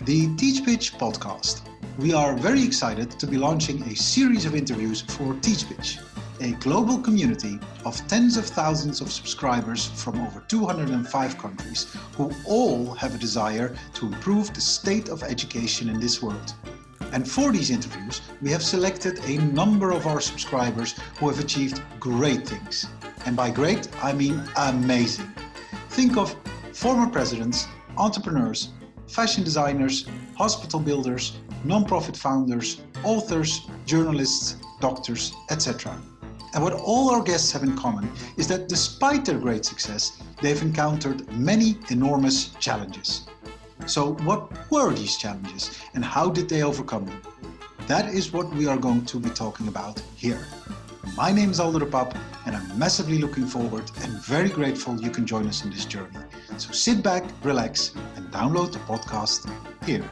the Teach Pitch podcast. We are very excited to be launching a series of interviews for Teach Pitch, a global community of tens of thousands of subscribers from over 205 countries who all have a desire to improve the state of education in this world. And for these interviews, we have selected a number of our subscribers who have achieved great things. And by great, I mean amazing. Think of former presidents, entrepreneurs, fashion designers, hospital builders, non-profit founders, authors, journalists, doctors, etc. And what all our guests have in common is that despite their great success, they've encountered many enormous challenges. So what were these challenges and how did they overcome them? That is what we are going to be talking about here. My name is Aldo and I'm massively looking forward and very grateful you can join us in this journey. So sit back, relax, and download the podcast here.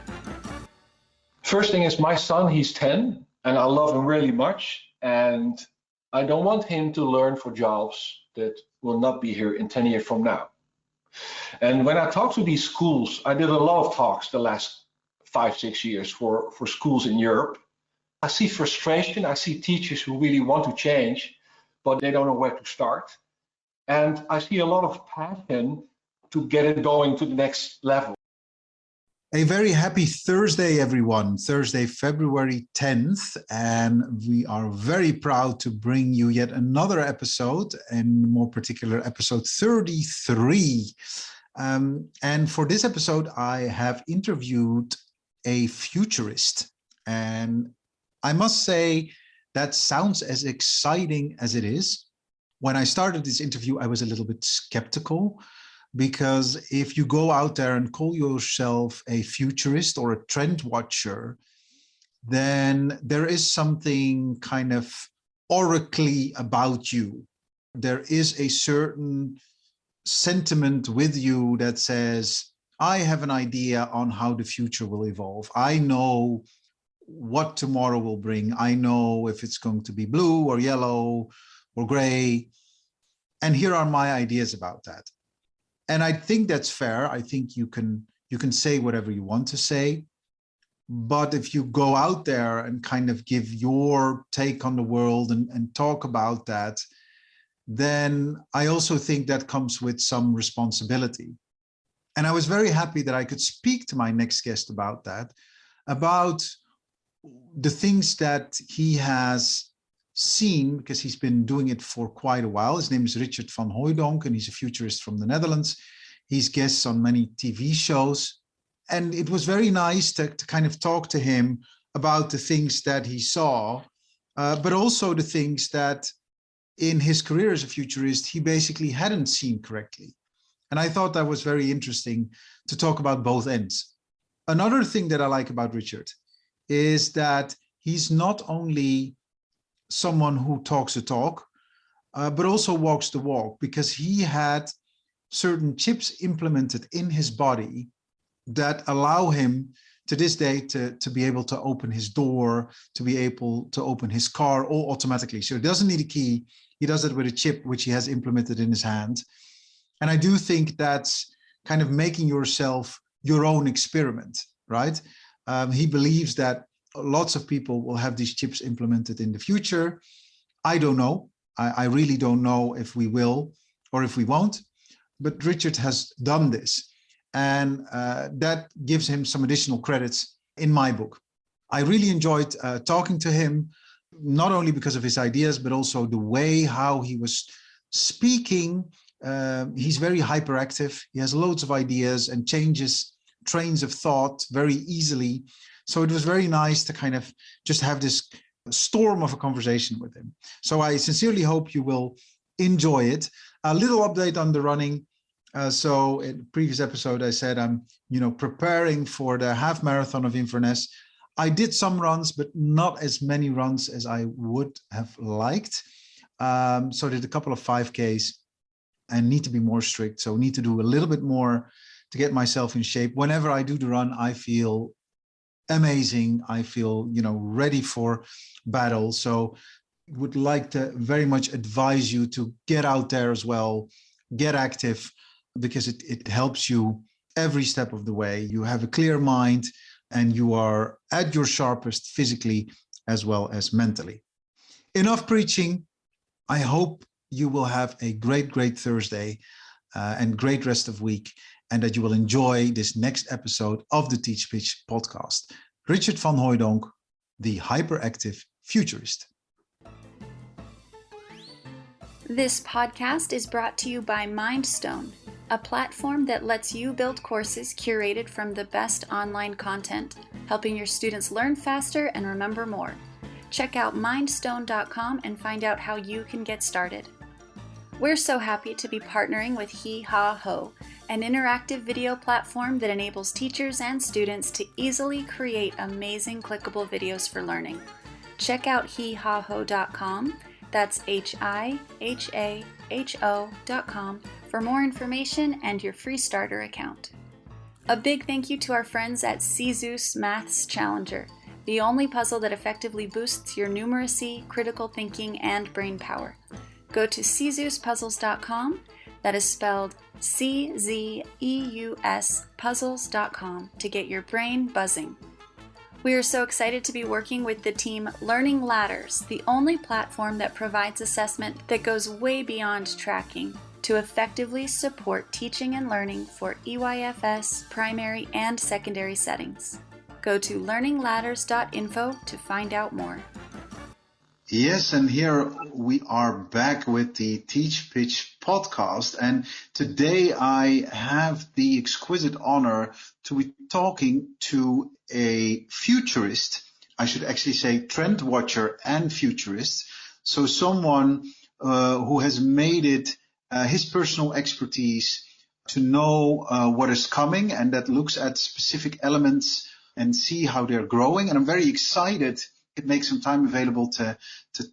First thing is my son, he's 10, and I love him really much. And I don't want him to learn for jobs that will not be here in 10 years from now. And when I talk to these schools, I did a lot of talks the last 5-6 years for schools in Europe. I see frustration. I see teachers who really want to change, but they don't know where to start. And I see a lot of passion to get it going to the next level. A very happy Thursday, everyone. Thursday, February 10th. And we are very proud to bring you yet another episode, and more particular, episode 33. And for this episode, I have interviewed a futurist. And I must say, that sounds as exciting as it is. When I started this interview, I was a little bit skeptical, because if you go out there and call yourself a futurist or a trend watcher, then there is something kind of oracly about you. There is a certain sentiment with you that says, I have an idea on how the future will evolve. I know what tomorrow will bring. I know if it's going to be blue or yellow or gray. And here are my ideas about that. And I think that's fair. I think you can say whatever you want to say. But if you go out there and kind of give your take on the world and talk about that, then I also think that comes with some responsibility. And I was very happy that I could speak to my next guest about that, about the things that he has seen, because he's been doing it for quite a while. His name is Richard van Hooijdonk, and he's a futurist from the Netherlands. He's guests on many TV shows. And it was very nice to kind of talk to him about the things that he saw, but also the things that in his career as a futurist, he basically hadn't seen correctly. And I thought that was very interesting to talk about both ends. Another thing that I like about Richard is that he's not only someone who talks the talk, but also walks the walk, because he had certain chips implemented in his body that allow him to this day to be able to open his door, to be able to open his car all automatically. So he doesn't need a key. He does it with a chip, which he has implemented in his hand. And I do think that's kind of making yourself your own experiment, right? He believes that lots of people will have these chips implemented in the future. I don't know. I really don't know if we will or if we won't. But Richard has done this. And that gives him some additional credits in my book. I really enjoyed talking to him, not only because of his ideas, but also the way how he was speaking. He's very hyperactive. He has loads of ideas and changes trains of thought very easily. So it was very nice to kind of just have this storm of a conversation with him. So I sincerely hope you will enjoy it. A little update on the running. So in the previous episode, I said I'm, preparing for the half marathon of Inverness. I did some runs, but not as many runs as I would have liked. So I did a couple of 5Ks and need to be more strict. So need to do a little bit more to get myself in shape. Whenever I do the run, I feel amazing. I feel, ready for battle. So would like to very much advise you to get out there as well, get active, because it helps you every step of the way. You have a clear mind and you are at your sharpest physically as well as mentally. Enough preaching. I hope you will have a great Thursday and great rest of week, and that you will enjoy this next episode of the Teach Pitch podcast. Richard van Hooijdonk, the hyperactive futurist. This podcast is brought to you by Mindstone, a platform that lets you build courses curated from the best online content, helping your students learn faster and remember more. Check out mindstone.com and find out how you can get started. We're so happy to be partnering with Hee Ha Ho, an interactive video platform that enables teachers and students to easily create amazing clickable videos for learning. Check out heehaho.com. That's HIHAHO.com for more information and your free starter account. A big thank you to our friends at Zeus Maths Challenger, the only puzzle that effectively boosts your numeracy, critical thinking, and brain power. Go to czeusspuzzles.com, that is spelled CZEUS puzzles.com, to get your brain buzzing. We are so excited to be working with the team Learning Ladders, the only platform that provides assessment that goes way beyond tracking to effectively support teaching and learning for EYFS, primary, and secondary settings. Go to learningladders.info to find out more. Yes, and here we are back with the Teach Pitch podcast, and today I have the exquisite honor to be talking to a futurist. I should actually say trendwatcher and futurist. So someone who has made it his personal expertise to know what is coming, and that looks at specific elements and see how they're growing. And I'm very excited could make some time available to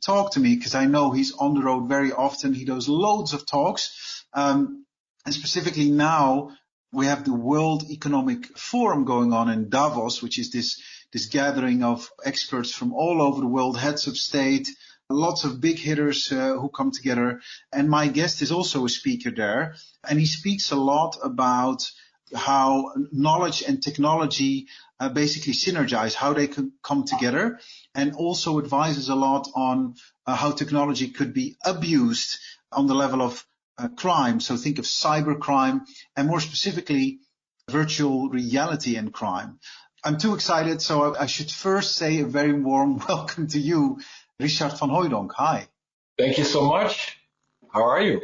talk to me, because I know he's on the road very often. He does loads of talks. And specifically now we have the World Economic Forum going on in Davos, which is this gathering of experts from all over the world, heads of state, lots of big hitters who come together. And my guest is also a speaker there. And he speaks a lot about how knowledge and technology basically synergize, how they could come together, and also advises a lot on how technology could be abused on the level of crime. So think of cybercrime, and more specifically, virtual reality and crime. I'm too excited, so I should first say a very warm welcome to you, Richard van Hooijdonk. Hi. Thank you so much. How are you?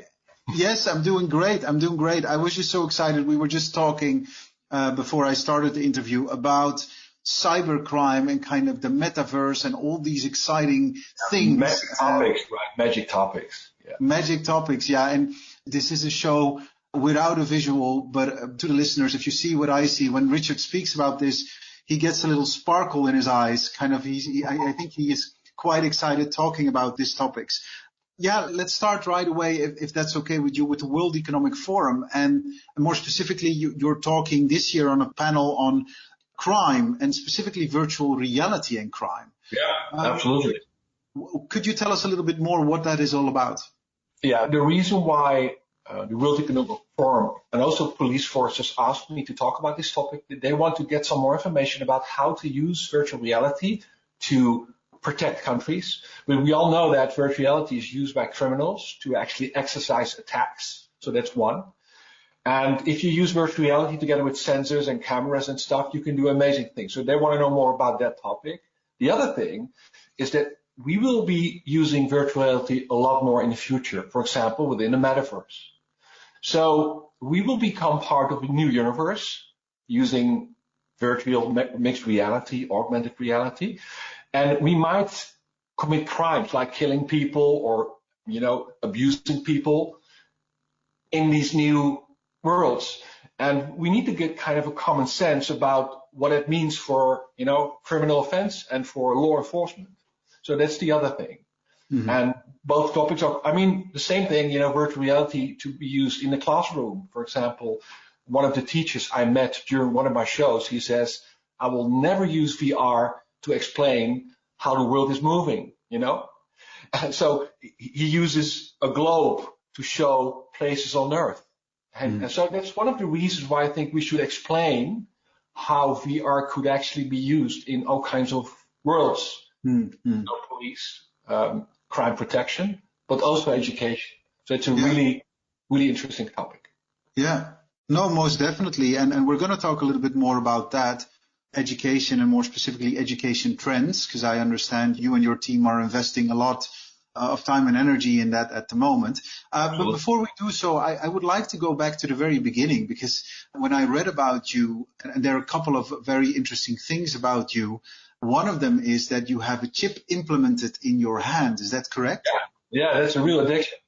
Yes, I'm doing great. I was just so excited. We were just talking before I started the interview about cybercrime and kind of the metaverse and all these exciting things. Magic topics, right? Magic topics. Yeah. Magic topics, yeah. And this is a show without a visual, but to the listeners, if you see what I see, when Richard speaks about this, he gets a little sparkle in his eyes. Kind of, I think he is quite excited talking about these topics. Yeah, let's start right away, if that's okay with you, with the World Economic Forum. And more specifically, you're talking this year on a panel on crime, and specifically virtual reality and crime. Yeah, absolutely. Could you tell us a little bit more what that is all about? Yeah, the reason why the World Economic Forum and also police forces asked me to talk about this topic, they want to get some more information about how to use virtual reality to protect countries. But we all know that virtual reality is used by criminals to actually exercise attacks. So that's one. And if you use virtual reality together with sensors and cameras and stuff, you can do amazing things. So they want to know more about that topic. The other thing is that we will be using virtual reality a lot more in the future, for example, within the metaverse. So we will become part of a new universe using virtual mixed reality, augmented reality. And we might commit crimes like killing people or, abusing people in these new worlds. And we need to get kind of a common sense about what it means for, criminal offense and for law enforcement. So that's the other thing. Mm-hmm. And both topics are, the same thing, virtual reality to be used in the classroom. For example, one of the teachers I met during one of my shows, he says, I will never use VR to explain how the world is moving, And so he uses a globe to show places on Earth. And so that's one of the reasons why I think we should explain how VR could actually be used in all kinds of worlds. Police, crime protection, but also education. So it's a really, really interesting topic. Yeah, no, most definitely. And we're going to talk a little bit more about that, education and more specifically education trends, because I understand you and your team are investing a lot of time and energy in that at the moment. But before we do so, I would like to go back to the very beginning, because when I read about you, and there are a couple of very interesting things about you, one of them is that you have a chip implemented in your hand. Is that correct? Yeah, that's a real addiction.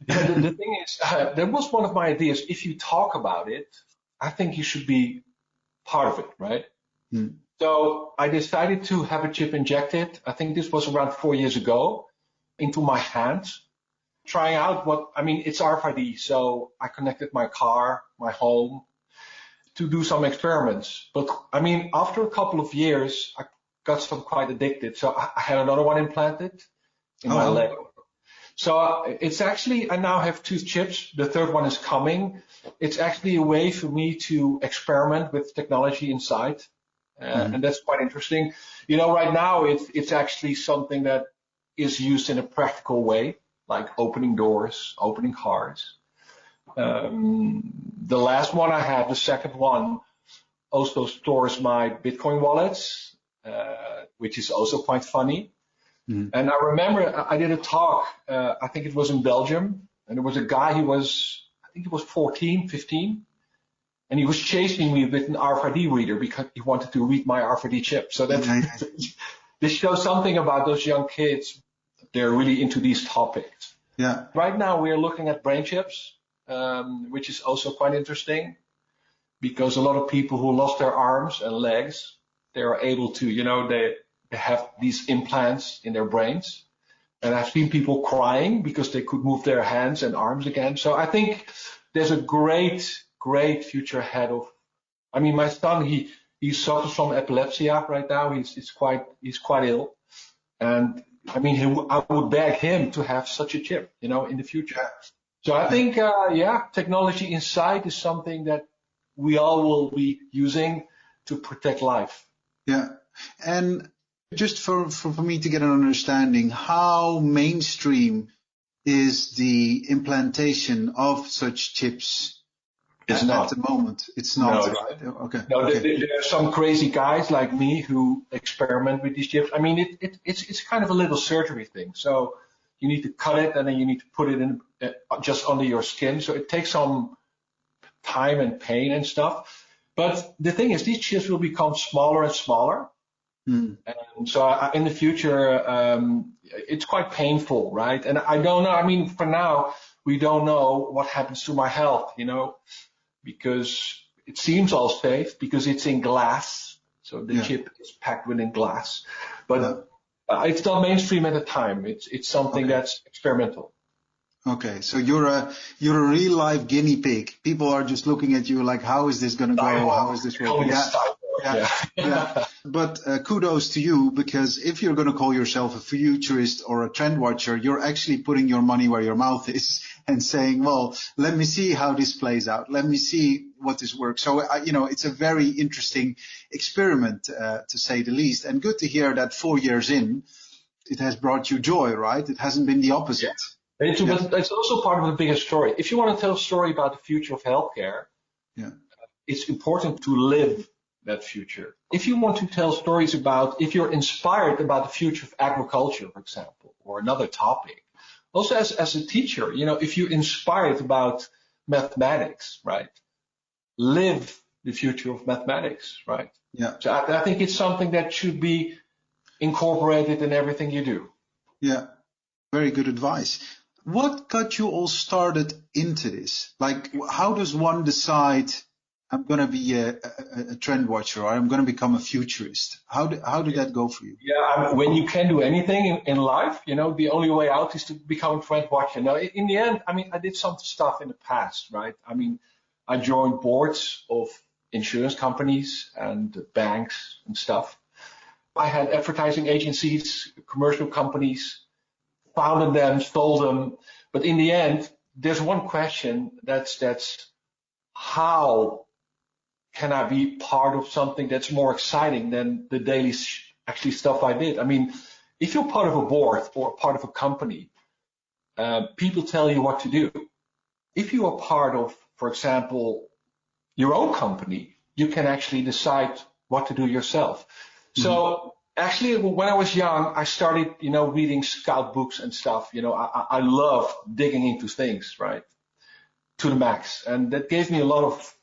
The thing is, that was one of my ideas. If you talk about it, I think you should be part of it, right? So I decided to have a chip injected. I think this was around 4 years ago, into my hands, trying out it's RFID. So I connected my car, my home, to do some experiments. But after a couple of years, I got quite addicted. So I had another one implanted in my leg. So it's actually, I now have 2 chips. The third one is coming. It's actually a way for me to experiment with technology inside. And that's quite interesting. Right now it's actually something that is used in a practical way, like opening doors, opening cars. The last one I had, the second one, also stores my Bitcoin wallets, which is also quite funny. And I remember I did a talk, I think it was in Belgium, and there was a guy who was, I think he was 14, 15, and he was chasing me with an RFID reader because he wanted to read my RFID chip. So that this shows something about those young kids. They're really into these topics. Yeah. Right now we are looking at brain chips, which is also quite interesting, because a lot of people who lost their arms and legs, they are able to, they have these implants in their brains. And I've seen people crying because they could move their hands and arms again. So I think there's a great, great future ahead of, my son, he suffers from epilepsy right now. He's quite ill. And I would beg him to have such a chip, in the future. So I think, technology inside is something that we all will be using to protect life. Yeah. And just for me to get an understanding, how mainstream is the implantation of such chips at the moment? It's not, right? Okay. No, there are some crazy guys like me who experiment with these chips. It's kind of a little surgery thing. So you need to cut it and then you need to put it in just under your skin. So it takes some time and pain and stuff. But the thing is, these chips will become smaller and smaller. And so in the future, it's quite painful, right? And I don't know. For now, we don't know what happens to my health, because it seems all safe because it's in glass. So the chip is packed within glass. But it's not mainstream at the time. It's something that's experimental. Okay, so you're a real life guinea pig. People are just looking at you like, how is this going to go? How is this working? Yeah. But kudos to you, because if you're going to call yourself a futurist or a trend watcher, you're actually putting your money where your mouth is and saying, well, let me see how this plays out. Let me see what this works. So, it's a very interesting experiment, to say the least. And good to hear that 4 years in, it has brought you joy, right? It hasn't been the opposite. But it's also part of the bigger story. If you want to tell a story about the future of healthcare, it's important to live that future. If you want to tell stories about, if you're inspired about the future of agriculture, for example, or another topic, also as a teacher, if you're inspired about mathematics, right, live the future of mathematics, right? Yeah. So I think it's something that should be incorporated in everything you do. Yeah, very good advice. What got you all started into this? Like, how does one decide I'm going to be a trend watcher, or I'm going to become a futurist? How did that go for you? Yeah, when you can do anything in life, the only way out is to become a trend watcher. Now, in the end, I did some stuff in the past, right? I joined boards of insurance companies and banks and stuff. I had advertising agencies, commercial companies, founded them, sold them. But in the end, there's one question that's how can I be part of something that's more exciting than the daily actually stuff I did? I mean, if you're part of a board or part of a company, people tell you what to do. If you are part of, for example, your own company, you can actually decide what to do yourself. Mm-hmm. So actually, when I was young, I started, reading scout books and stuff. I love digging into things, right, to the max. And that gave me a lot of,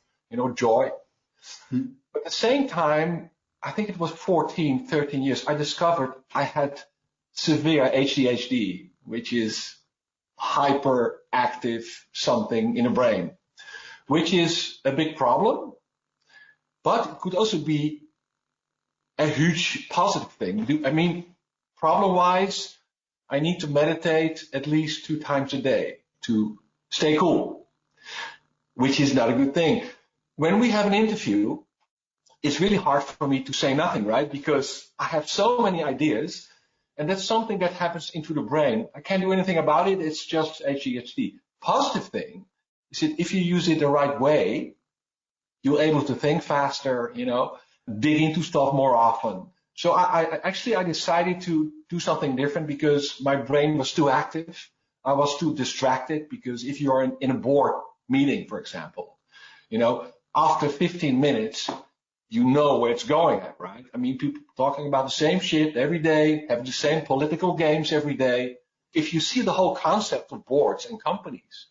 joy. Mm-hmm. But at the same time, I think it was 13 years, I discovered I had severe ADHD, which is hyperactive something in the brain, which is a big problem, but it could also be a huge positive thing. I mean, problem-wise, I need to meditate at least 2 times a day to stay cool, which is not a good thing. When we have an interview, it's really hard for me to say nothing, right? Because I have so many ideas, and that's something that happens into the brain. I can't do anything about it. It's just ADHD. Positive thing is that if you use it the right way, you're able to think faster, dig into stuff more often. So I decided to do something different because my brain was too active. I was too distracted because if you are in a board meeting, for example, after 15 minutes, you know where it's going at, right? I mean, people talking about the same shit every day, having the same political games every day. If you see the whole concept of boards and companies,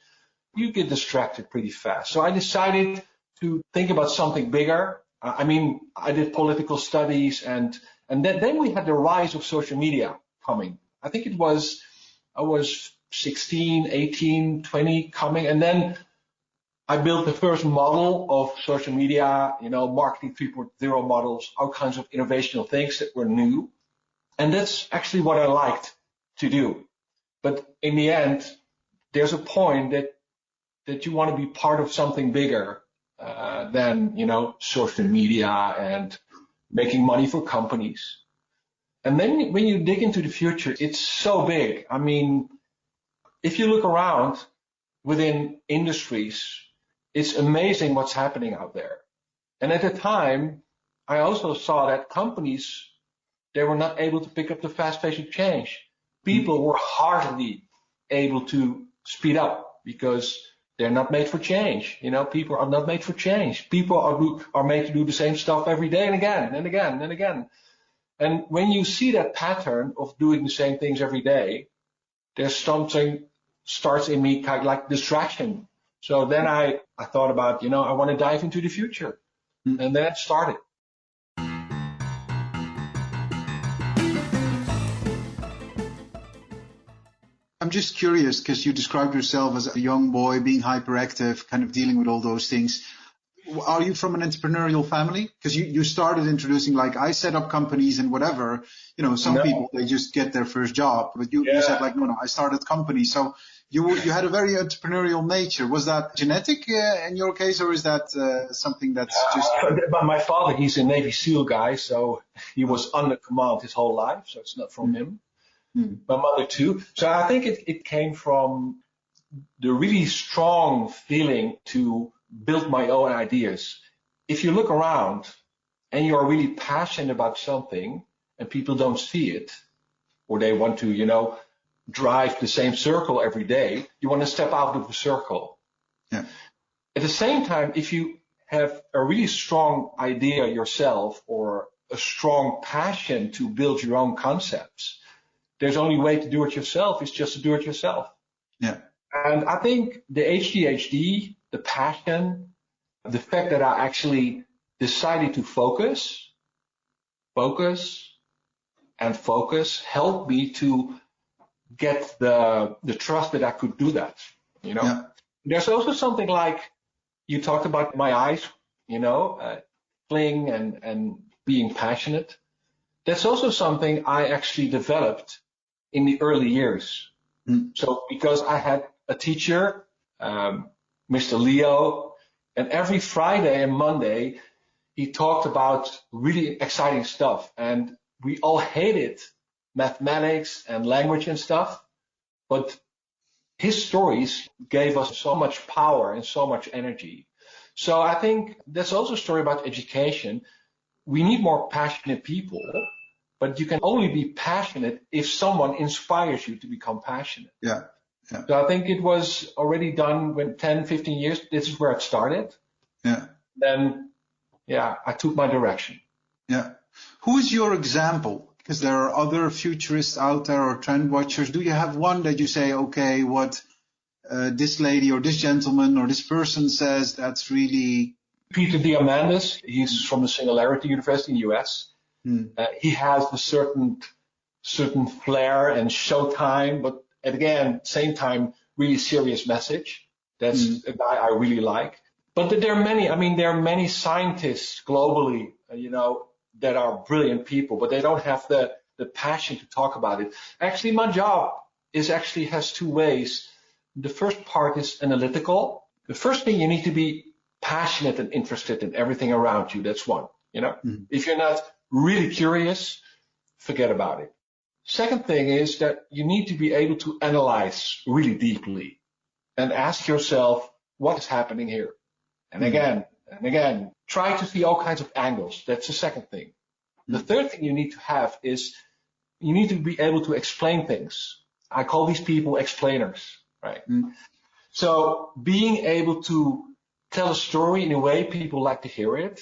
you get distracted pretty fast. So I decided to think about something bigger. I did political studies, and then we had the rise of social media coming. I think I was 16, 18, 20 coming, and then I built the first model of social media, marketing 3.0 models, all kinds of innovational things that were new. And that's actually what I liked to do. But in the end, there's a point that you want to be part of something bigger than, social media and making money for companies. And then when you dig into the future, it's so big. I mean, if you look around within industries, it's amazing what's happening out there. And at the time, I also saw that companies, they were not able to pick up the fast pace of change. People were hardly able to speed up because they're not made for change. People are not made for change. People are made to do the same stuff every day and again and again and again. And when you see that pattern of doing the same things every day, there's something starts in me kind of like distraction. So then I thought about, I want to dive into the future. And then it started. I'm just curious because you described yourself as a young boy being hyperactive, kind of dealing with all those things. Are you from an entrepreneurial family? Because you started introducing, like, I set up companies and whatever. Some people, they just get their first job. But you said, like, no, I started companies. So you had a very entrepreneurial nature. Was that genetic in your case, or is that something that's just... My father, he's a Navy SEAL guy, so he was under command his whole life. So it's not from him. My mother too. So I think it came from the really strong feeling to build my own ideas. If you look around and you're really passionate about something and people don't see it, or they want to, drive the same circle every day, you want to step out of the circle. Yeah. At the same time, if you have a really strong idea yourself or a strong passion to build your own concepts, there's only way to do it yourself is just to do it yourself. Yeah. And I think the ADHD, the passion, the fact that I actually decided to focus, helped me to get the trust that I could do that, Yeah. There's also something like, you talked about my eyes, playing and being passionate. That's also something I actually developed in the early years. So because I had a teacher, Mr. Leo, and every Friday and Monday, he talked about really exciting stuff. And we all hated mathematics and language and stuff. But his stories gave us so much power and so much energy. So I think that's also a story about education. We need more passionate people, but you can only be passionate if someone inspires you to become passionate. Yeah. Yeah. So I think it was already done when 10, 15 years. This is where it started. Yeah. Then, yeah, I took my direction. Yeah. Who is your example? Because there are other futurists out there or trend watchers. Do you have one that you say, okay, what this lady or this gentleman or this person says, that's really... Peter Diamandis, he's from the Singularity University in the US. He has a certain flair and showtime, but again, same time, really serious message. That's a guy I really like. But there are many scientists globally, that are brilliant people, but they don't have the passion to talk about it. Actually, my job has two ways. The first part is analytical. The first thing, you need to be passionate and interested in everything around you. That's one, If you're not really curious, forget about it. Second thing is that you need to be able to analyze really deeply and ask yourself, what is happening here? And again, try to see all kinds of angles. That's the second thing. The third thing you need to have is you need to be able to explain things. I call these people explainers, right? So being able to tell a story in a way people like to hear it.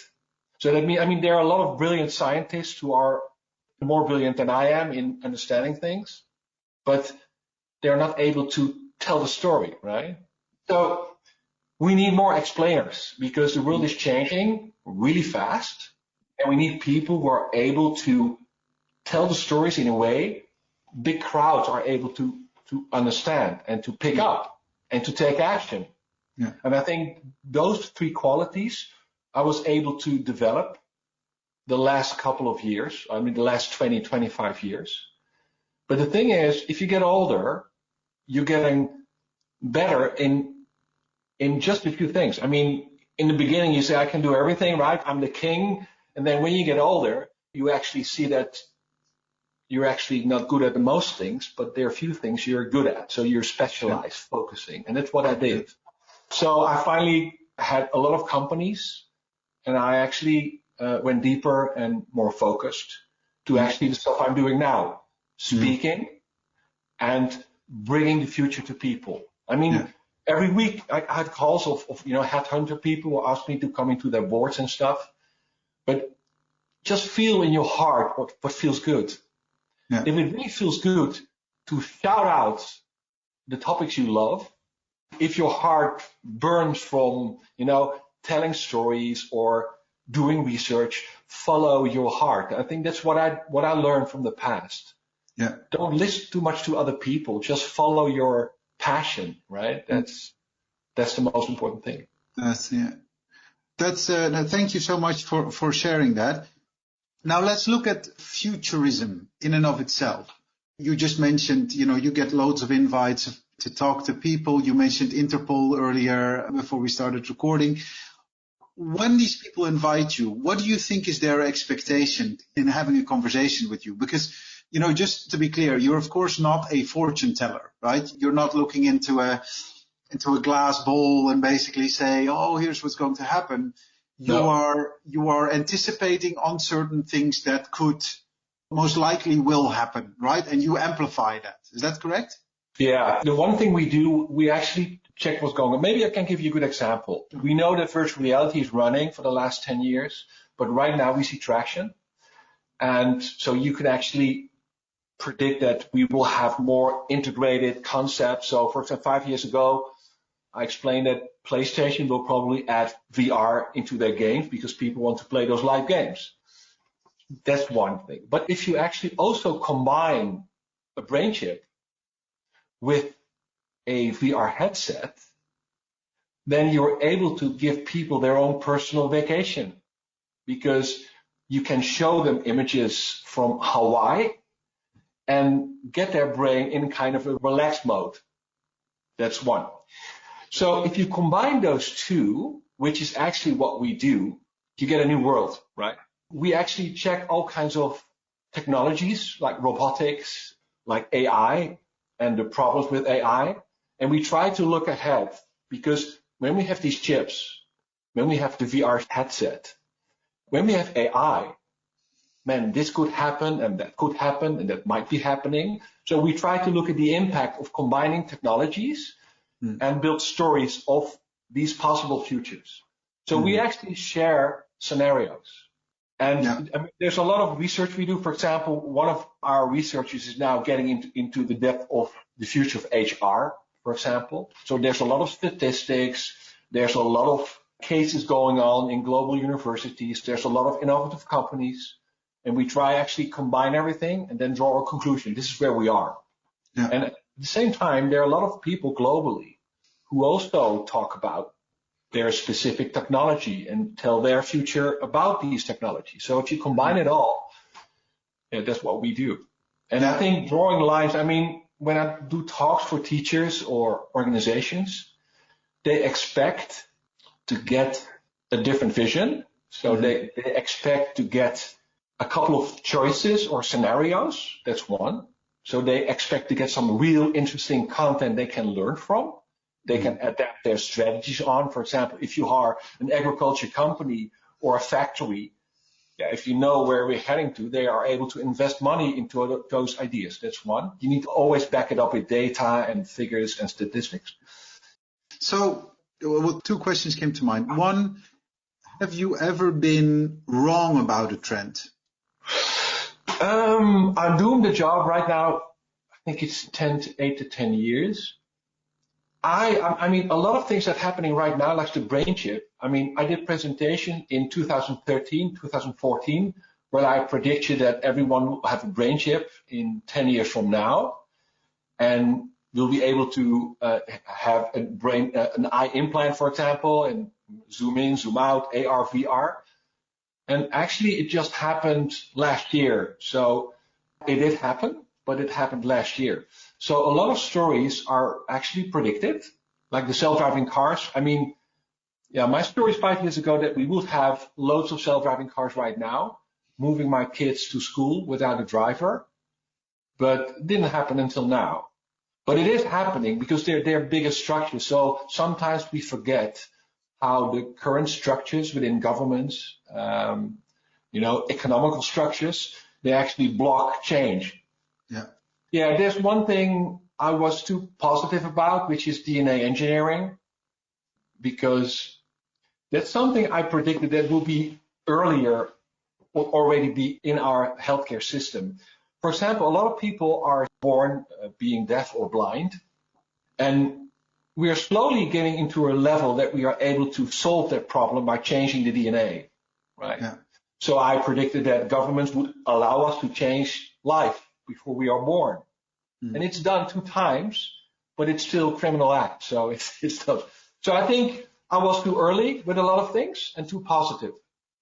So that means, there are a lot of brilliant scientists who are more brilliant than I am in understanding things, but they're not able to tell the story, right? So we need more explainers because the world is changing really fast, and we need people who are able to tell the stories in a way big crowds are able to understand and to pick up and to take action. Yeah. And I think those three qualities I was able to develop the last couple of years, the last 20, 25 years. But the thing is, if you get older, you're getting better in just a few things. In the beginning, you say, I can do everything, right? I'm the king. And then when you get older, you actually see that you're actually not good at the most things, but there are a few things you're good at. So you're specialized, focusing. And that's what I did. So I finally had a lot of companies, and I actually went deeper and more focused to actually the stuff I'm doing now, speaking and bringing the future to people. Every week I had calls of headhunter people who asked me to come into their boards and stuff. But just feel in your heart what feels good. Yeah. If it really feels good to shout out the topics you love, if your heart burns from, telling stories or doing research, follow your heart. I think that's what I learned from the past. Yeah. Don't listen too much to other people. Just follow your passion, right? That's the most important thing. Thank you so much for sharing that. Now let's look at futurism in and of itself. You just mentioned, you get loads of invites to talk to people. You mentioned Interpol earlier before we started recording. When these people invite you, what do you think is their expectation in having a conversation with you? Because, just to be clear, you're of course not a fortune teller, right? You're not looking into a glass bowl and basically say, oh, here's what's going to happen. No. You are anticipating on certain things that could most likely will happen, right? And you amplify that. Is that correct? Yeah. The one thing we do, we actually check what's going on. Maybe I can give you a good example. We know that virtual reality is running for the last 10 years, but right now we see traction. And so you can actually predict that we will have more integrated concepts. So for example, 5 years ago, I explained that PlayStation will probably add VR into their games because people want to play those live games. That's one thing. But if you actually also combine a brain chip with a VR headset, then you're able to give people their own personal vacation because you can show them images from Hawaii and get their brain in kind of a relaxed mode. That's one. So if you combine those two, which is actually what we do, you get a new world, right? We actually check all kinds of technologies like robotics, like AI and the problems with AI. And we try to look ahead, because when we have these chips, when we have the VR headset, when we have AI, man, this could happen and that could happen and that might be happening. So we try to look at the impact of combining technologies and build stories of these possible futures. So we actually share scenarios. And I mean, there's a lot of research we do. For example, one of our researchers is now getting into the depth of the future of HR, for example. So there's a lot of statistics. There's a lot of cases going on in global universities. There's a lot of innovative companies. And we try actually combine everything and then draw a conclusion. This is where we are. Yeah. And at the same time, there are a lot of people globally who also talk about their specific technology and tell their future about these technologies. So if you combine it all, that's what we do. And I think drawing lines, I mean, when I do talks for teachers or organizations, they expect to get a different vision. So they expect to get a couple of choices or scenarios. That's one. So they expect to get some real interesting content they can learn from. They can adapt their strategies on. For example, if you are an agriculture company or a factory, if you know where we're heading to, they are able to invest money into those ideas. That's one. You need to always back it up with data and figures and statistics. So, well, two questions came to mind. One, have you ever been wrong about a trend? I'm doing the job right now. I think it's 8 to 10 years. I mean, a lot of things that are happening right now, like the brain chip. I mean, I did a presentation in 2013, 2014, where I predicted that everyone will have a brain chip in 10 years from now, and we'll be able to have an eye implant, for example, and zoom in, zoom out, AR, VR. And actually, it just happened last year. So it did happen, but it happened last year. So a lot of stories are actually predicted, like the self-driving cars. I mean, my story is 5 years ago that we would have loads of self-driving cars right now, moving my kids to school without a driver, but it didn't happen until now. But it is happening because they're bigger structures. So sometimes we forget how the current structures within governments, economical structures, they actually block change. Yeah, there's one thing I was too positive about, which is DNA engineering, because that's something I predicted that will be earlier or already be in our healthcare system. For example, a lot of people are born being deaf or blind, and we are slowly getting into a level that we are able to solve that problem by changing the DNA, right? Yeah. So I predicted that governments would allow us to change life before we are born. And it's done 2 times, but it's still a criminal act. So it's tough. So I think I was too early with a lot of things and too positive.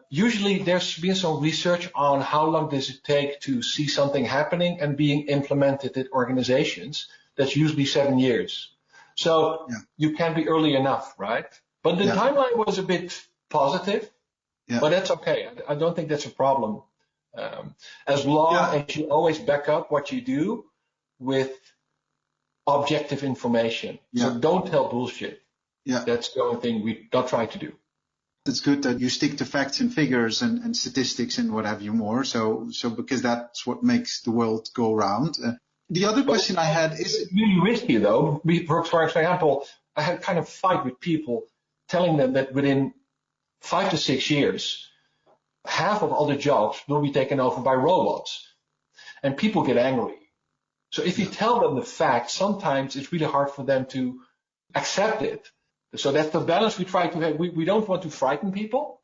Usually there's been some research on how long does it take to see something happening and being implemented in organizations. That's usually 7 years. So you can be early enough, right? But the timeline was a bit positive, but that's okay. I don't think that's a problem. As long as you always back up what you do with objective information. So don't tell bullshit. That's the only thing we don't try to do. It's good that you stick to facts and figures and statistics and what have you more. So because that's what makes the world go round. The other question I had is... It's really risky, though. For example, I had kind of fight with people telling them that within 5 to 6 years, half of all the jobs will be taken over by robots. And people get angry. So if you tell them the facts, sometimes it's really hard for them to accept it. So that's the balance we try to have. We don't want to frighten people,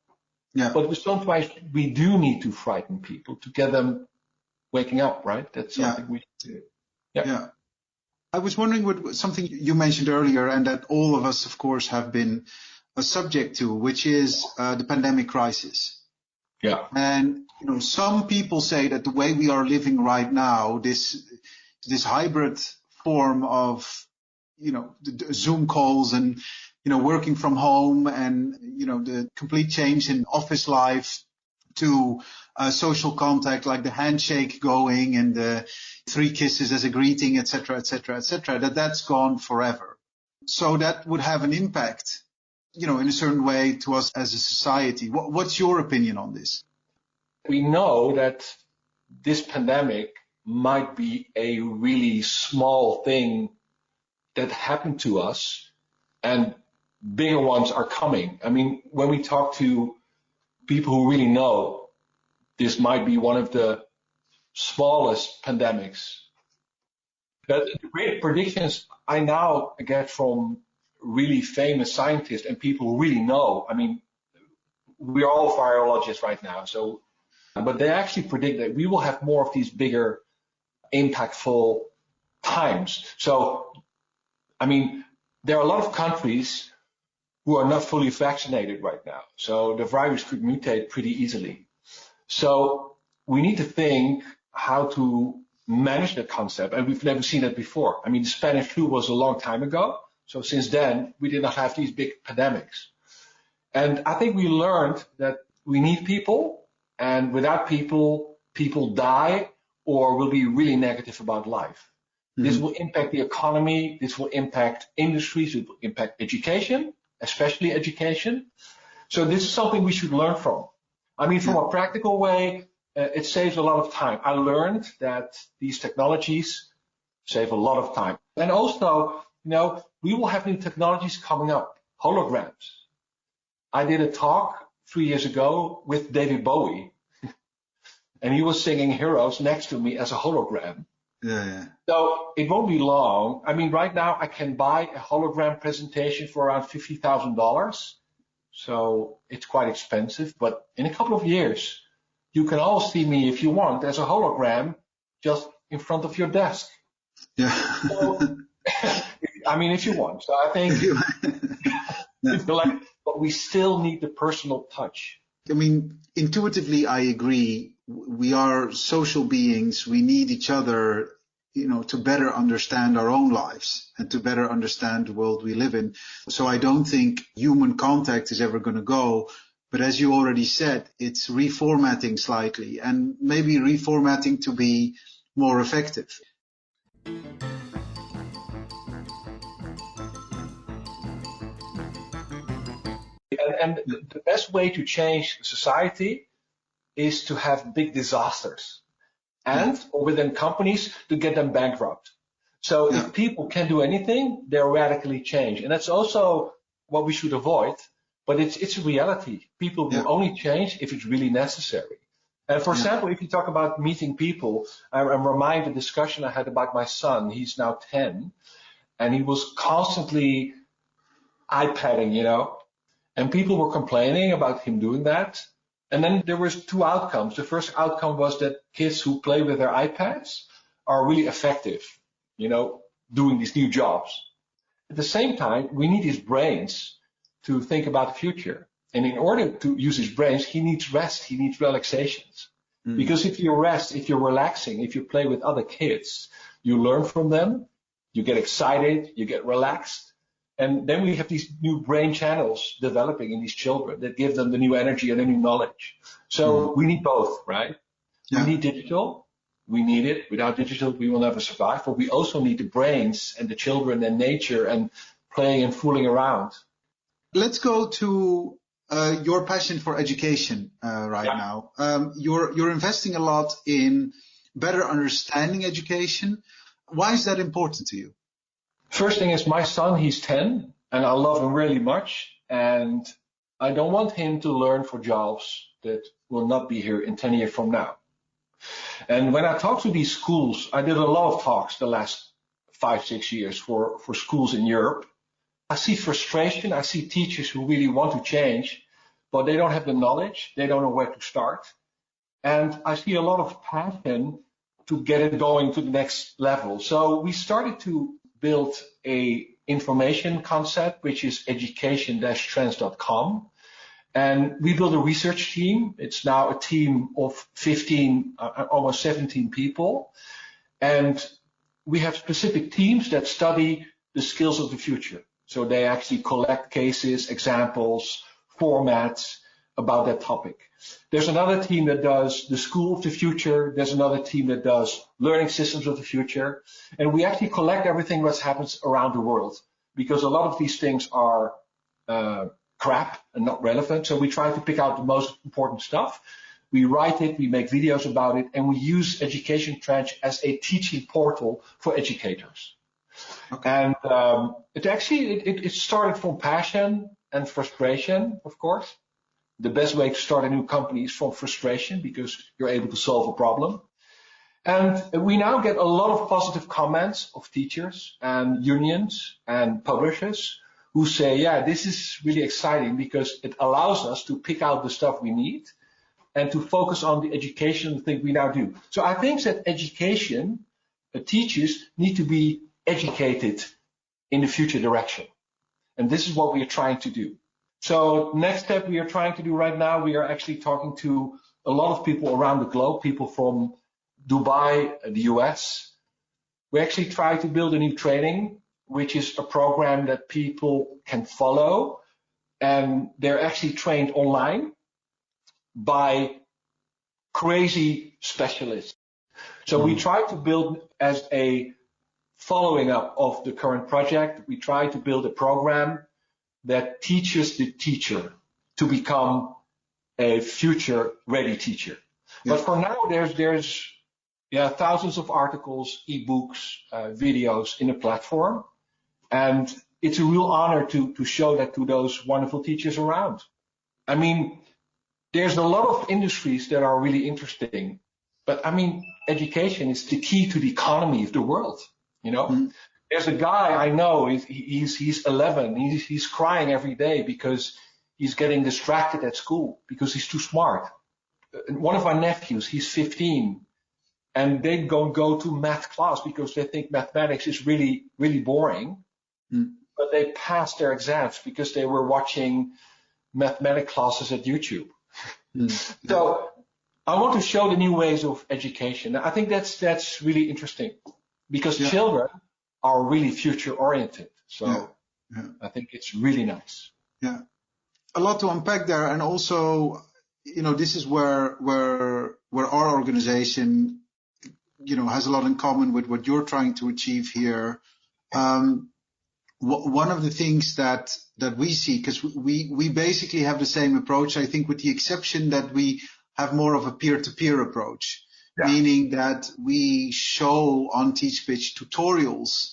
but sometimes we do need to frighten people to get them waking up, right? That's something we do. I was wondering what something you mentioned earlier, and that all of us, of course, have been subject to, which is the pandemic crisis. And some people say that the way we are living right now, this hybrid form of the Zoom calls and working from home and the complete change in office life to social contact, like the handshake going and the 3 kisses as a greeting, etc., etc., etc., that's gone forever. so that would have an impact, in a certain way to us as a society. What's your opinion on this? We know that this pandemic might be a really small thing that happened to us, and bigger ones are coming. I mean, when we talk to people who really know, this might be one of the smallest pandemics. But the great predictions I now get from really famous scientists and people who really know. I mean, we're all virologists right now, but they actually predict that we will have more of these bigger, impactful times. So, I mean, there are a lot of countries who are not fully vaccinated right now. So the virus could mutate pretty easily. So we need to think how to manage that concept. And we've never seen it before. I mean, the Spanish flu was a long time ago. So since then, we did not have these big pandemics. And I think we learned that we need people, and without people, people die or will be really negative about life. Mm-hmm. This will impact the economy. This will impact industries. It will impact education, especially education. So this is something we should learn from. I mean, from a practical way, it saves a lot of time. I learned that these technologies save a lot of time. And also, we will have new technologies coming up, holograms. I did a talk 3 years ago with David Bowie, and he was singing Heroes next to me as a hologram. Yeah. So it won't be long. I mean, right now I can buy a hologram presentation for around $50,000. So it's quite expensive, but in a couple of years, you can all see me if you want as a hologram just in front of your desk. Yeah. So, I mean, if you want. So I think, but we still need the personal touch. I mean, intuitively, I agree. We are social beings. We need each other, to better understand our own lives and to better understand the world we live in. So I don't think human contact is ever going to go. But as you already said, it's reformatting slightly, and maybe reformatting to be more effective. And the best way to change society is to have big disasters, or within companies to get them bankrupt. So if people can do anything, they're radically changed. And that's also what we should avoid. But it's a reality. People will only change if it's really necessary. And for example, if you talk about meeting people, I'm reminded of the discussion I had about my son. He's now 10, and he was constantly iPadding, and people were complaining about him doing that. And then there was two outcomes. The first outcome was that kids who play with their iPads are really effective, doing these new jobs. At the same time, we need his brains to think about the future. And in order to use his brains, he needs rest, he needs relaxations. Because if you rest, if you're relaxing, if you play with other kids, you learn from them, you get excited, you get relaxed. And then we have these new brain channels developing in these children that give them the new energy and the new knowledge. So we need both, right? We need digital. We need it. Without digital, we will never survive. But we also need the brains and the children and nature and playing and fooling around. Let's go to your passion for education now. You're investing a lot in better understanding education. Why is that important to you? First thing is my son, he's 10, and I love him really much. And I don't want him to learn for jobs that will not be here in 10 years from now. And when I talk to these schools, I did a lot of talks the last 5-6 years for schools in Europe. I see frustration. I see teachers who really want to change, but they don't have the knowledge. They don't know where to start. And I see a lot of passion to get it going to the next level. So we started to build a information concept, which is education-trends.com. And we built a research team. It's now a team of 15, almost 17 people. And we have specific teams that study the skills of the future. So they actually collect cases, examples, formats about that topic. There's another team that does the school of the future. There's another team that does learning systems of the future. And we actually collect everything that happens around the world. because a lot of these things are crap and not relevant. So we try to pick out the most important stuff. We write it, we make videos about it, and we use Education Trench as a teaching portal for educators. Okay. And it started from passion and frustration, of course. The best way to start a new company is from frustration, because you're able to solve a problem. And we now get a lot of positive comments of teachers and unions and publishers who say, yeah, this is really exciting because it allows us to pick out the stuff we need and to focus on the educational thing we now do. So I think that education, teachers need to be educated in the future direction. And this is what we are trying to do. So next step we are trying to do right now, we are actually talking to a lot of people around the globe, people from Dubai, the US. We actually try to build a new training, which is a program that people can follow, and they're actually trained online by crazy specialists. So we try to build, as a following up of the current project, we try to build a program that teaches the teacher to become a future ready teacher. Yeah. But for now, there's thousands of articles, ebooks, videos in the platform. And it's a real honor to show that to those wonderful teachers around. I mean, there's a lot of industries that are really interesting, but I mean, education is the key to the economy of the world, you know? Mm-hmm. There's a guy I know, he's 11, he's crying every day because he's getting distracted at school because he's too smart. One of my nephews, he's 15, and they don't go to math class because they think mathematics is really, really boring. Mm. But they passed their exams because they were watching mathematics classes at YouTube. Mm. So I want to show the new ways of education. I think that's really interesting because children are really future oriented. So I think it's really nice. Yeah. A lot to unpack there. And also, you know, this is where our organization, you know, has a lot in common with what you're trying to achieve here. One of the things that we see, because we basically have the same approach, I think, with the exception that we have more of a peer-to-peer approach, meaning that we show on TeachPitch tutorials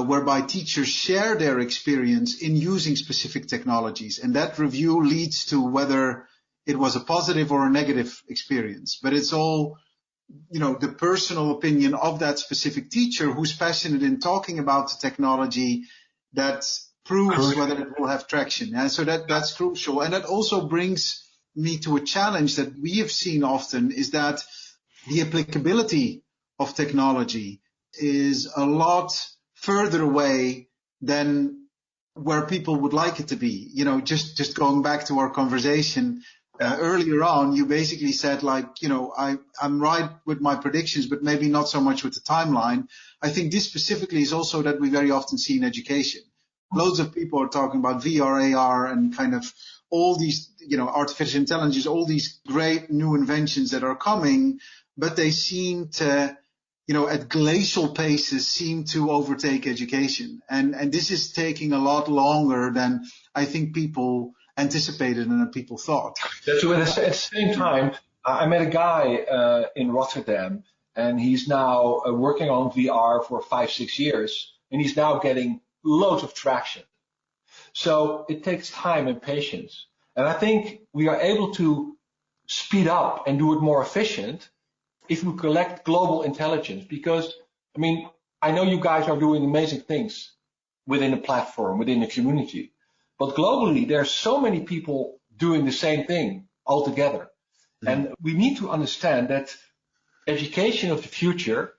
whereby teachers share their experience in using specific technologies, and that review leads to whether it was a positive or a negative experience. But it's all, you know, the personal opinion of that specific teacher who's passionate in talking about the technology that proves whether it will have traction. And so that's crucial. And that also brings me to a challenge that we have seen often, is that the applicability of technology is a lot further away than where people would like it to be. You know, just going back to our conversation earlier on, you basically said, like, you know, I'm right with my predictions, but maybe not so much with the timeline. I think this specifically is also that we very often see in education. Loads of people are talking about VR, AR, and kind of all these, you know, artificial intelligence, all these great new inventions that are coming, but they seem to, you know, at glacial paces seem to overtake education. And this is taking a lot longer than I think people anticipated and people thought. So at the same time, I met a guy in Rotterdam, and he's now working on VR for 5-6 years, and he's now getting loads of traction. So it takes time and patience. And I think we are able to speed up and do it more efficient if we collect global intelligence. Because, I mean, I know you guys are doing amazing things within the platform, within the community. But globally, there are so many people doing the same thing all together. Mm-hmm. And we need to understand that education of the future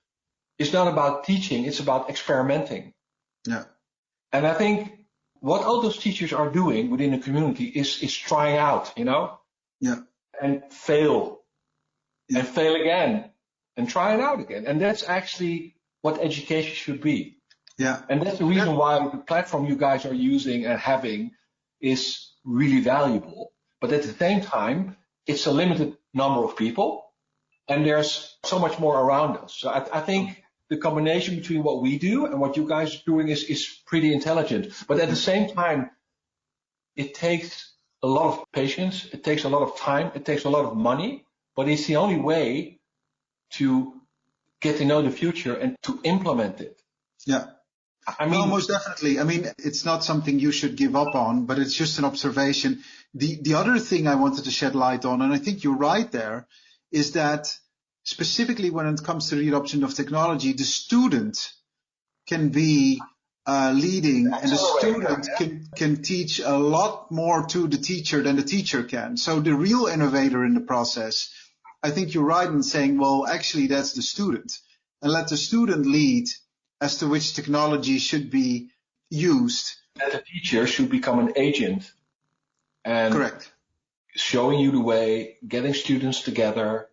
is not about teaching, it's about experimenting. Yeah. And I think what all those teachers are doing within the community is trying out, you know? Yeah. And fail. Yeah. And fail again. And try it out again. And that's actually what education should be. Yeah. And that's the reason why the platform you guys are using and having is really valuable. But at the same time, it's a limited number of people, and there's so much more around us. So I think the combination between what we do and what you guys are doing is pretty intelligent. But at the same time, it takes a lot of patience, it takes a lot of time, it takes a lot of money, but it's the only way to get to know the future and to implement it. Yeah. I mean, no, most definitely. I mean, it's not something you should give up on, but it's just an observation. The other thing I wanted to shed light on, and I think you're right there, is that specifically when it comes to the adoption of technology, the student can be leading, and the student can teach a lot more to the teacher than the teacher can. So the real innovator in the process, I think you're right in saying, well, actually that's the student, and let the student lead as to which technology should be used. That the teacher should become an agent and Correct. Showing you the way, getting students together,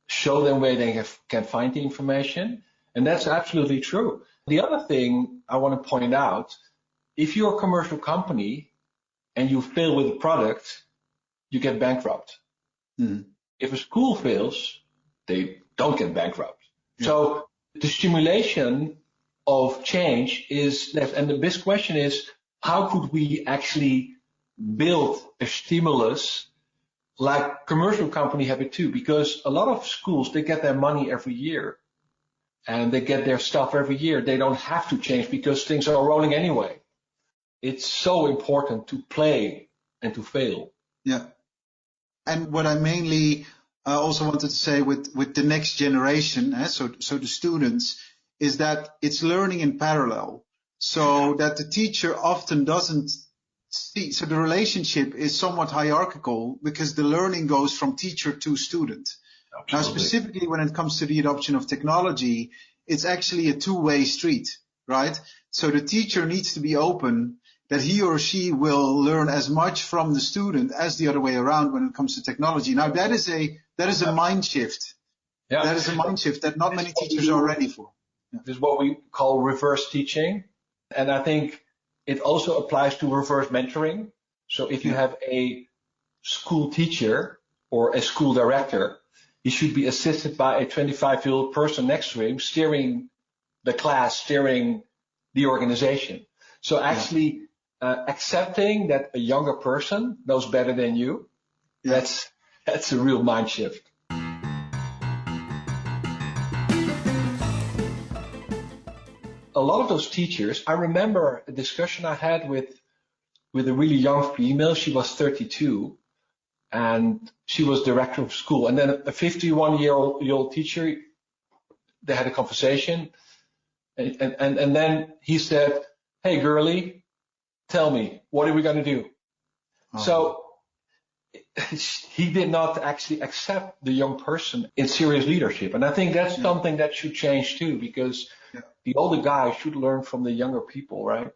show them where they can find the information. And that's absolutely true. The other thing I want to point out, if you're a commercial company and you fail with a product, you get bankrupt. Mm. If a school fails, they don't get bankrupt. Yeah. So the stimulation of change is left. And the big question is, how could we actually build a stimulus like commercial company have it too? Because a lot of schools, they get their money every year and they get their stuff every year. They don't have to change because things are rolling anyway. It's so important to play and to fail. Yeah. And what I mainly also wanted to say with the next generation, so the students, is that it's learning in parallel, so that the teacher often doesn't see. So the relationship is somewhat hierarchical because the learning goes from teacher to student. Absolutely. Now, specifically when it comes to the adoption of technology, it's actually a two-way street, right? So the teacher needs to be open that he or she will learn as much from the student as the other way around when it comes to technology. Now, that is a mind shift. Yeah. That is a mind shift that not many teachers are ready for. Yeah. This is what we call reverse teaching. And I think it also applies to reverse mentoring. So if you have a school teacher or a school director, he should be assisted by a 25-year-old person next to him, steering the class, steering the organization. So actually accepting that a younger person knows better than you, that's a real mind shift. A lot of those teachers, I remember a discussion I had with a really young female. She was 32 and she was director of school. And then a 51-year-old teacher, they had a conversation. And then he said, "Hey, girlie, tell me, what are we going to do?" Oh. So he did not actually accept the young person in serious leadership. And I think that's something that should change too, because the older guys should learn from the younger people, right?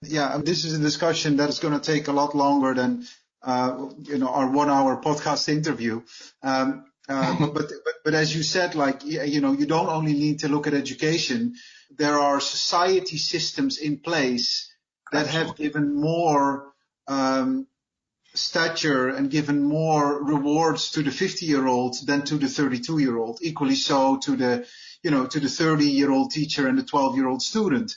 Yeah. This is a discussion that is going to take a lot longer than our 1 hour podcast interview. But as you said, you don't only need to look at education. There are society systems in place that have given more stature and given more rewards to the 50-year-old than to the 32-year-old. Equally so to the 30-year-old teacher and the 12-year-old student,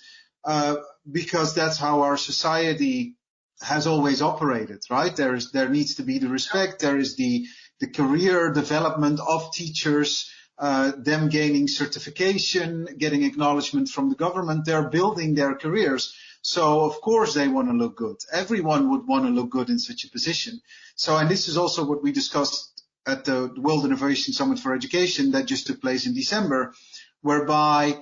because that's how our society has always operated, right? There needs to be the respect. There is the career development of teachers, them gaining certification, getting acknowledgement from the government. They're building their careers. So of course they want to look good. Everyone would want to look good in such a position. So, and this is also what we discussed at the World Innovation Summit for Education that just took place in December, whereby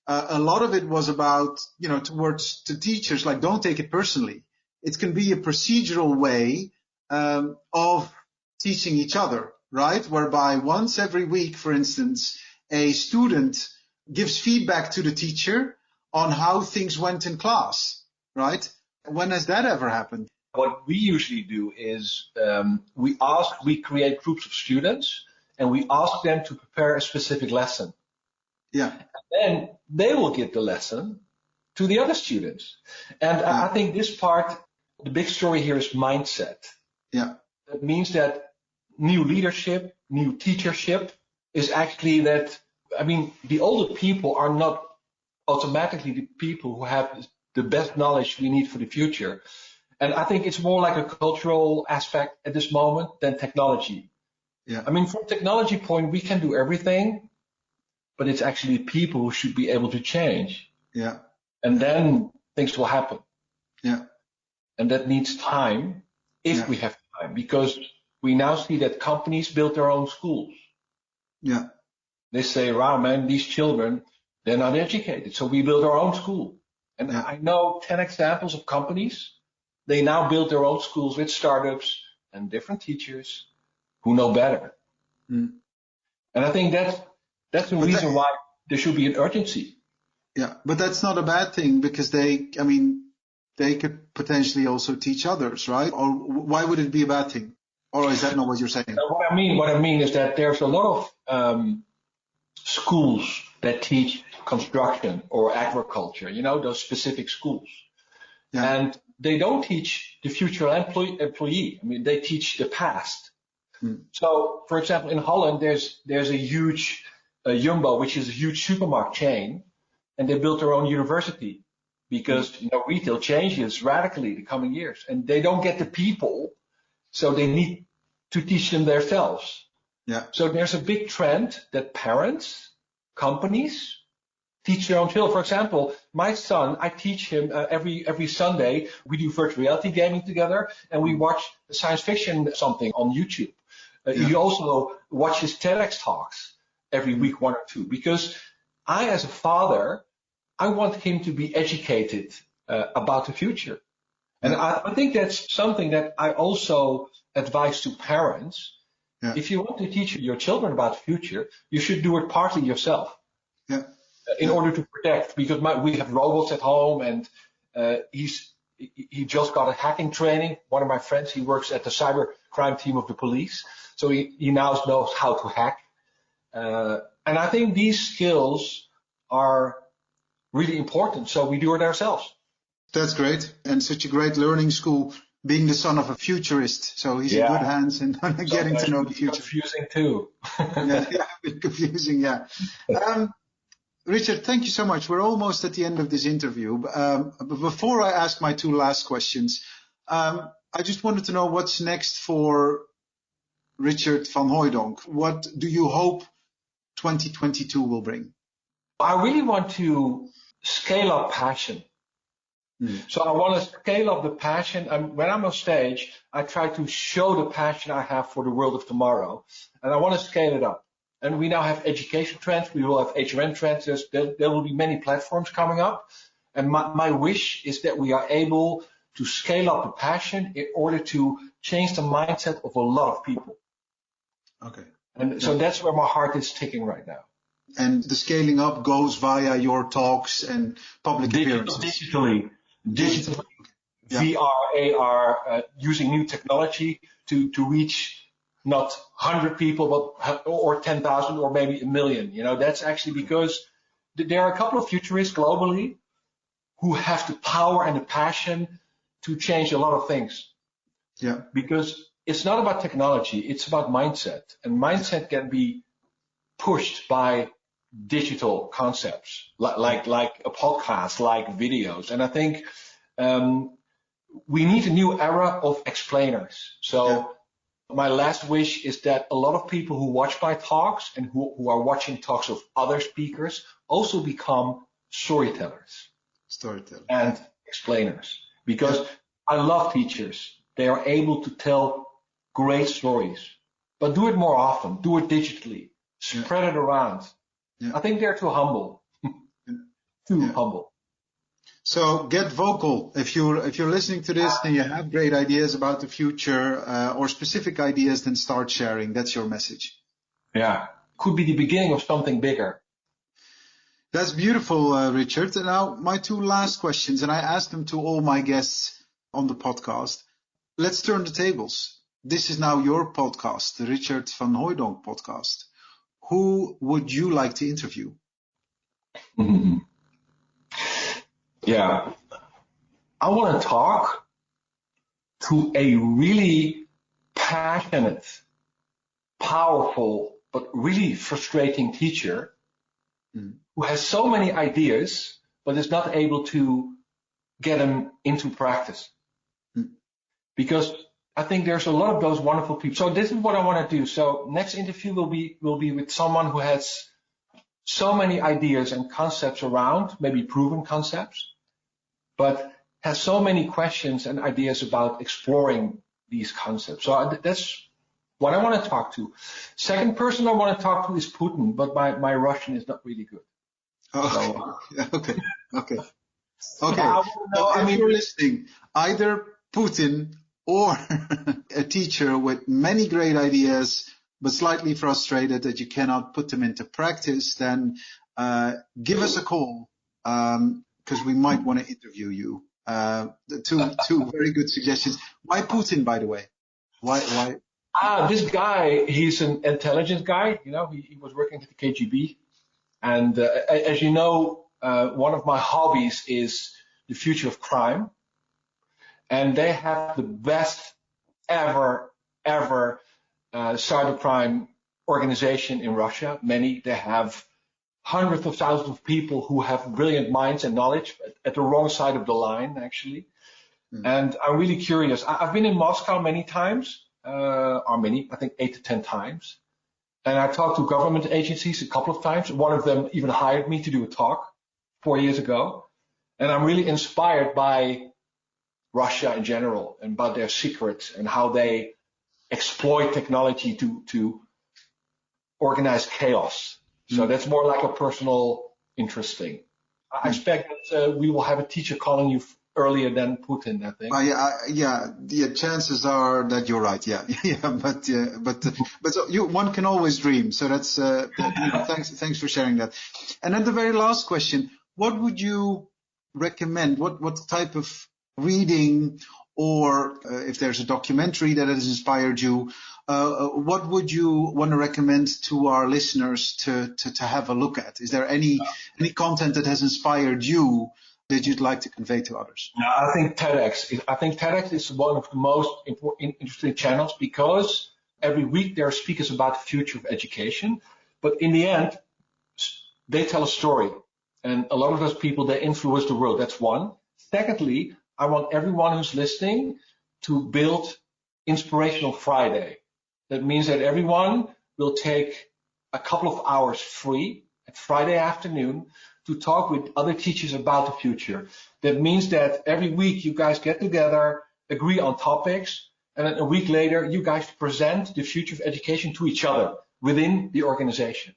a lot of it was about, towards the teachers, like, don't take it personally. It can be a procedural way of teaching each other, right? Whereby once every week, for instance, a student gives feedback to the teacher on how things went in class, right? When has that ever happened? What we usually do is we create groups of students and we ask them to prepare a specific lesson. Yeah. And then they will give the lesson to the other students. And I think this part, the big story here is mindset. Yeah. That means that new leadership, new teachership is actually that I mean, the older people are not automatically the people who have the best knowledge we need for the future. And I think it's more like a cultural aspect at this moment than technology. Yeah. I mean, from technology point, we can do everything, but it's actually people who should be able to change. Yeah. And then things will happen. Yeah. And that needs time if we have time, because we now see that companies build their own schools. Yeah. They say, wow, man, these children, they're not educated. So we build our own school. And I know 10 examples of companies. They now build their own schools with startups and different teachers who know better. Mm. And I think that's the reason why there should be an urgency. Yeah, but that's not a bad thing, because they could potentially also teach others, right? Or why would it be a bad thing? Or is that not what you're saying? What I mean is that there's a lot of schools that teach construction or agriculture, those specific schools. Yeah. And they don't teach the future employee. I mean, they teach the past. Hmm. So, for example, in Holland, there's a huge Jumbo, which is a huge supermarket chain, and they built their own university because retail changes radically the coming years, and they don't get the people, so they need to teach them themselves. Yeah. So there's a big trend that parents, companies teach their own children. For example, my son, I teach him every Sunday. We do virtual reality gaming together, and we watch science fiction something on YouTube. He also watches TEDx talks every week, 1 or 2, because I, as a father, I want him to be educated about the future. And I think that's something that I also advise to parents. Yeah. If you want to teach your children about the future, you should do it partly yourself. Yeah. In order to protect, because we have robots at home, and he just got a hacking training. One of my friends, he works at the cyber crime team of the police, so he now knows how to hack. And I think these skills are really important, so we do it ourselves. That's great, and such a great learning school. Being the son of a futurist, so he's in good hands in getting to know the future. Confusing too. a bit confusing, yeah. Richard, thank you so much. We're almost at the end of this interview. But before I ask my 2 last questions, I just wanted to know what's next for Richard van Hooijdonk. What do you hope 2022 will bring? I really want to scale up passion. So I want to scale up the passion. And when I'm on stage, I try to show the passion I have for the world of tomorrow. And I want to scale it up. And we now have education trends. We will have HRM trends. There will be many platforms coming up. And my wish is that we are able to scale up the passion in order to change the mindset of a lot of people. Okay. And so that's where my heart is ticking right now. And the scaling up goes via your talks and public appearances. Digitally, VR, AR, using new technology to reach not 100 people, but or 10,000 or maybe 1 million. That's actually because there are a couple of futurists globally who have the power and the passion to change a lot of things. Yeah. Because it's not about technology, it's about mindset. And mindset can be pushed by digital concepts, like a podcast, like videos. And I think we need a new era of explainers. So my last wish is that a lot of people who watch my talks and who are watching talks of other speakers also become storytellers. And explainers. Because I love teachers. They are able to tell great stories. But do it more often. Do it digitally. Spread it around. Yeah. I think they're too humble. Humble. So get vocal. If you're listening to this and you have great ideas about the future or specific ideas, then start sharing. That's your message. Yeah. Could be the beginning of something bigger. That's beautiful, Richard. And now my 2 last questions, and I asked them to all my guests on the podcast. Let's turn the tables. This is now your podcast, the Richard van Hooijdonk podcast. Who would you like to interview? Mm-hmm. Yeah. I want to talk to a really passionate, powerful, but really frustrating teacher who has so many ideas, but is not able to get them into practice. Because I think there's a lot of those wonderful people. So this is what I want to do. So next interview will be with someone who has so many ideas and concepts around, maybe proven concepts, but has so many questions and ideas about exploring these concepts. So that's what I want to talk to. Second person I want to talk to is Putin, but my Russian is not really good. Oh, so, okay. So If you're listening, either Putin or a teacher with many great ideas, but slightly frustrated that you cannot put them into practice, then give us a call, because we might want to interview you. Two very good suggestions. Why Putin, by the way? Why? This guy, he's an intelligence guy. You know, he was working at the KGB. And as you know, one of my hobbies is the future of crime. And they have the best ever cybercrime organization in Russia. They have hundreds of thousands of people who have brilliant minds and knowledge at the wrong side of the line, actually. And I'm really curious. I've been in Moscow many times, I think 8 to 10 times. And I talked to government agencies a couple of times. One of them even hired me to do a talk 4 years ago. And I'm really inspired by Russia in general and about their secrets and how they exploit technology to organize chaos. So that's more like a personal interest thing. I expect that we will have a teacher calling you earlier than Putin, I think. The chances are that you're right. But so one can always dream. So that's thanks for sharing that. And then the very last question: what would you recommend? What type of reading, or if there's a documentary that has inspired you, what would you want to recommend to our listeners to have a look at? Is there any content that has inspired you that you'd like to convey to others? I think TEDx is one of the most interesting channels, because every week there are speakers about the future of education. But in the end, they tell a story. And a lot of those people, they influence the world. That's one. Secondly, I want everyone who's listening to build Inspirational Friday. That means that everyone will take a couple of hours free at Friday afternoon to talk with other teachers about the future. That means that every week you guys get together, agree on topics, and then a week later you guys present the future of education to each other within the organization.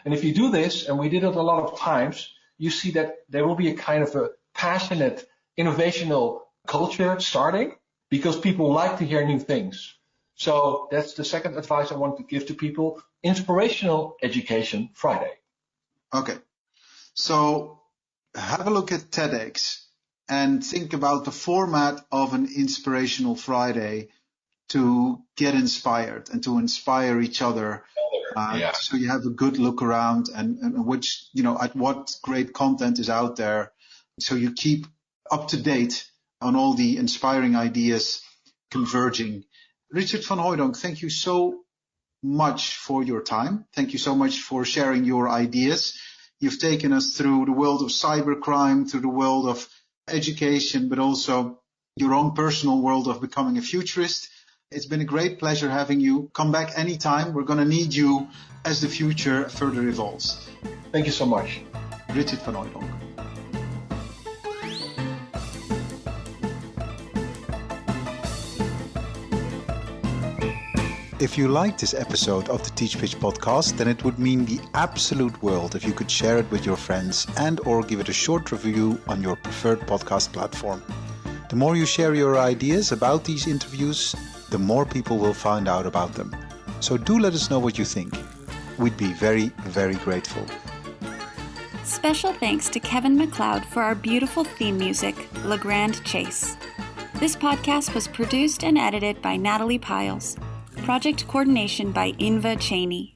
And if you do this, and we did it a lot of times, you see that there will be a kind of a passionate, innovational culture starting, because people like to hear new things. So that's the second advice I want to give to people. Inspirational Education Friday. Okay. So have a look at TEDx and think about the format of an Inspirational Friday to get inspired and to inspire each other. So you have a good look around and which, at what great content is out there. So you keep up to date on all the inspiring ideas converging. Richard van Hooijdonk, thank you so much for your time. Thank you so much for sharing your ideas. You've taken us through the world of cybercrime, through the world of education, but also your own personal world of becoming a futurist. It's been a great pleasure having you. Come back anytime. We're going to need you as the future further evolves. Thank you so much. Richard van Hooijdonk. If you liked this episode of the Teach Pitch podcast, then it would mean the absolute world if you could share it with your friends and or give it a short review on your preferred podcast platform. The more you share your ideas about these interviews, the more people will find out about them. So do let us know what you think. We'd be very, very grateful. Special thanks to Kevin MacLeod for our beautiful theme music, Le Grand Chase. This podcast was produced and edited by Natalie Piles. Project coordination by Inva Cheney.